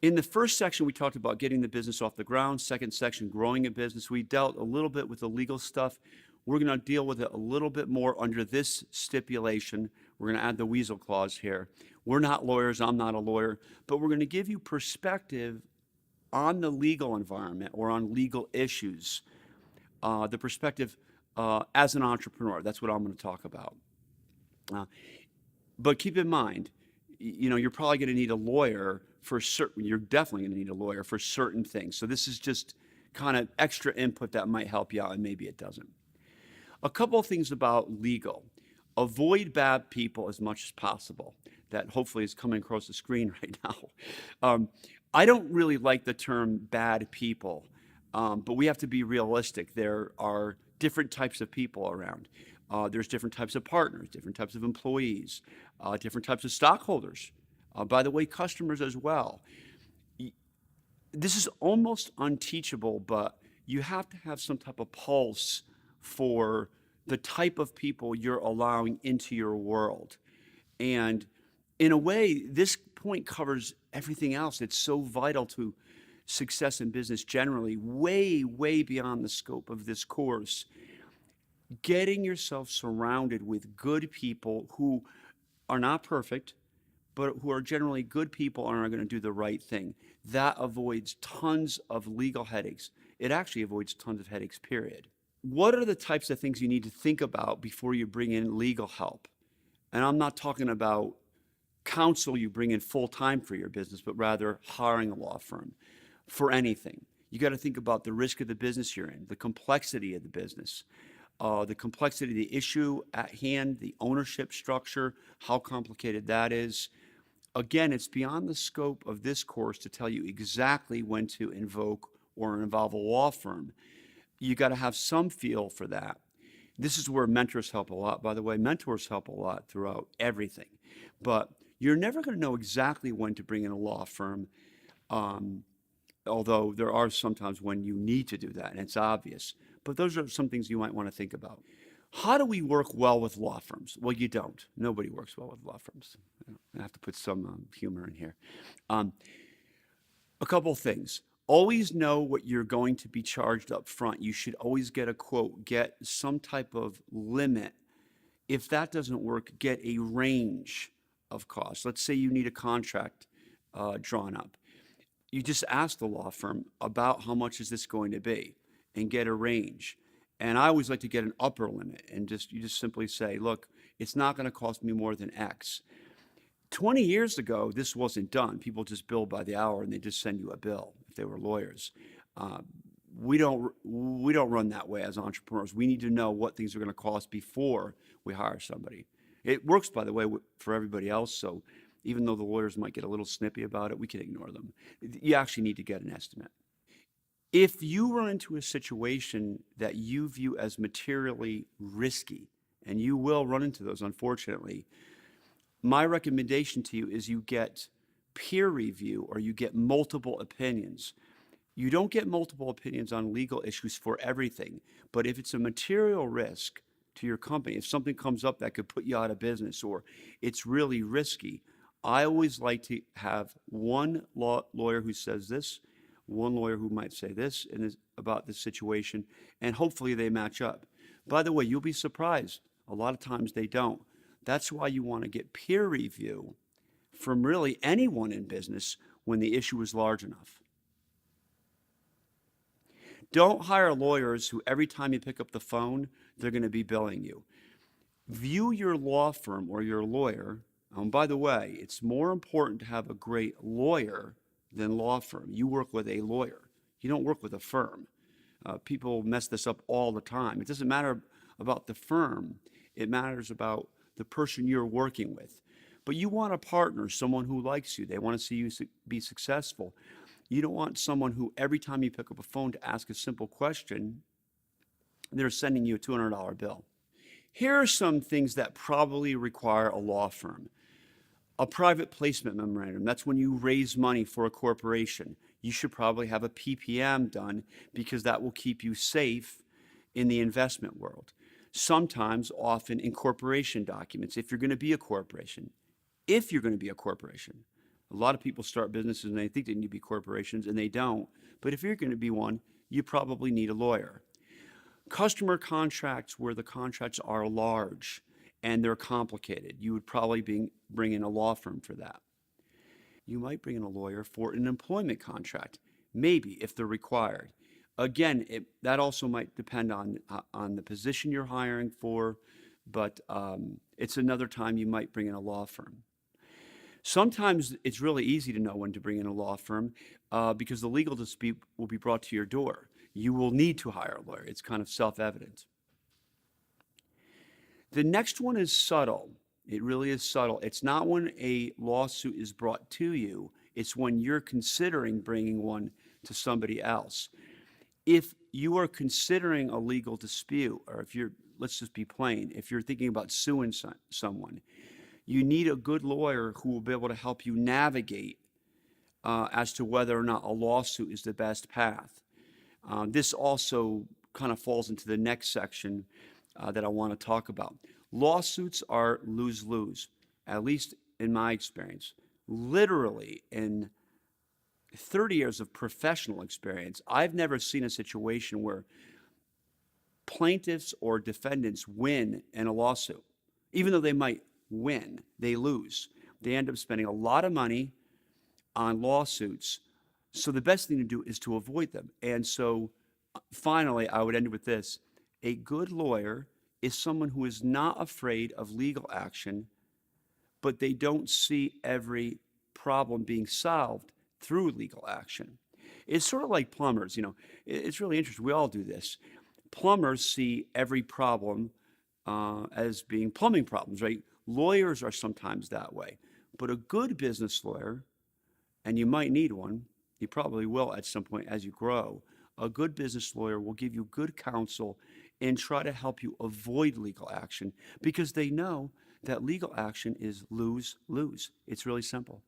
In the first section, we talked about getting the business off the ground. Second section, growing a business. We dealt a little bit with the legal stuff. We're going to deal with it a little bit more under this stipulation. We're going to add the weasel clause here. We're not lawyers. I'm not a lawyer. But we're going to give you perspective on the legal environment or on legal issues, the perspective as an entrepreneur. That's what I'm going to talk about. But keep in mind, you're probably going to need a lawyer for certain, you're definitely going to need a lawyer for certain things. So this is just kind of extra input that might help you out, and maybe it doesn't. A couple of things about legal. Avoid bad people as much as possible. That hopefully is coming across the screen right now. I don't really like the term bad people, but we have to be realistic. There are different types of people around. There's different types of partners, different types of employees, different types of stockholders. By the way, customers as well. This is almost unteachable, but you have to have some type of pulse for the type of people you're allowing into your world. And in a way, this point covers everything else. It's so vital to success in business generally, way, way beyond the scope of this course. Getting yourself surrounded with good people who are not perfect, but who are generally good people and are going to do the right thing. That avoids tons of legal headaches. It actually avoids tons of headaches, period. What are the types of things you need to think about before you bring in legal help? And I'm not talking about counsel you bring in full-time for your business, but rather hiring a law firm for anything. You got to think about the risk of the business you're in, the complexity of the business, the complexity of the issue at hand, the ownership structure, how complicated that is. Again, it's beyond the scope of this course to tell you exactly when to invoke or involve a law firm. You got to have some feel for that. This is where mentors help a lot, by the way. Mentors help a lot throughout everything. But you're never going to know exactly when to bring in a law firm, although there are sometimes when you need to do that, and it's obvious. But those are some things you might want to think about. How do we work well with law firms? Well, you don't. Nobody works well with law firms. I have to put some humor in here. A couple things. Always know what you're going to be charged up front. You should always get a quote, get some type of limit. If that doesn't work, get a range of costs. Let's say you need a contract drawn up. You just ask the law firm about how much is this going to be and get a range. And I always like to get an upper limit and you just simply say, look, it's not going to cost me more than X. 20 years ago, this wasn't done. People just bill by the hour and they just send you a bill if they were lawyers. We don't run that way as entrepreneurs. We need to know what things are going to cost before we hire somebody. It works, by the way, for everybody else. So even though the lawyers might get a little snippy about it, we can ignore them. You actually need to get an estimate. If you run into a situation that you view as materially risky, and you will run into those, unfortunately, my recommendation to you is you get peer review or you get multiple opinions. You don't get multiple opinions on legal issues for everything, but if it's a material risk to your company, if something comes up that could put you out of business or it's really risky, I always like to have one lawyer who says this, one lawyer who might say this about this situation, and hopefully they match up. By the way, you'll be surprised. A lot of times they don't. That's why you want to get peer review from really anyone in business when the issue is large enough. Don't hire lawyers who every time you pick up the phone, they're going to be billing you. View your law firm or your lawyer, and by the way, it's more important to have a great lawyer than law firm. You work with a lawyer. You don't work with a firm. People mess this up all the time. It doesn't matter about the firm. It matters about the person you're working with. But you want a partner, someone who likes you. They want to see you be successful. You don't want someone who every time you pick up a phone to ask a simple question, they're sending you a $200 bill. Here are some things that probably require a law firm. A private placement memorandum, that's when you raise money for a corporation. You should probably have a PPM done because that will keep you safe in the investment world. Sometimes, often, incorporation documents, if you're going to be a corporation. If you're going to be a corporation. A lot of people start businesses and they think they need to be corporations, and they don't. But if you're going to be one, you probably need a lawyer. Customer contracts where the contracts are large and they're complicated, you would probably bring in a law firm for that. You might bring in a lawyer for an employment contract, maybe if they're required. Again, that also might depend on the position you're hiring for, but it's another time you might bring in a law firm. Sometimes it's really easy to know when to bring in a law firm because the legal dispute will be brought to your door. You will need to hire a lawyer. It's kind of self-evident. The next one is subtle. It really is subtle. It's not when a lawsuit is brought to you. It's when you're considering bringing one to somebody else. If you are considering a legal dispute, or if you're, let's just be plain, if you're thinking about suing someone, you need a good lawyer who will be able to help you navigate as to whether or not a lawsuit is the best path. This also kind of falls into the next section that I want to talk about. Lawsuits are lose-lose, at least in my experience. Literally, in 30 years of professional experience, I've never seen a situation where plaintiffs or defendants win in a lawsuit. Even though they might win, they lose. They end up spending a lot of money on lawsuits. So the best thing to do is to avoid them. And so finally, I would end with this. A good lawyer is someone who is not afraid of legal action, but they don't see every problem being solved through legal action. It's sort of like plumbers, it's really interesting. We all do this. Plumbers see every problem as being plumbing problems, right? Lawyers are sometimes that way. But a good business lawyer, and you might need one, you probably will at some point as you grow, a good business lawyer will give you good counsel and try to help you avoid legal action because they know that legal action is lose-lose. It's really simple.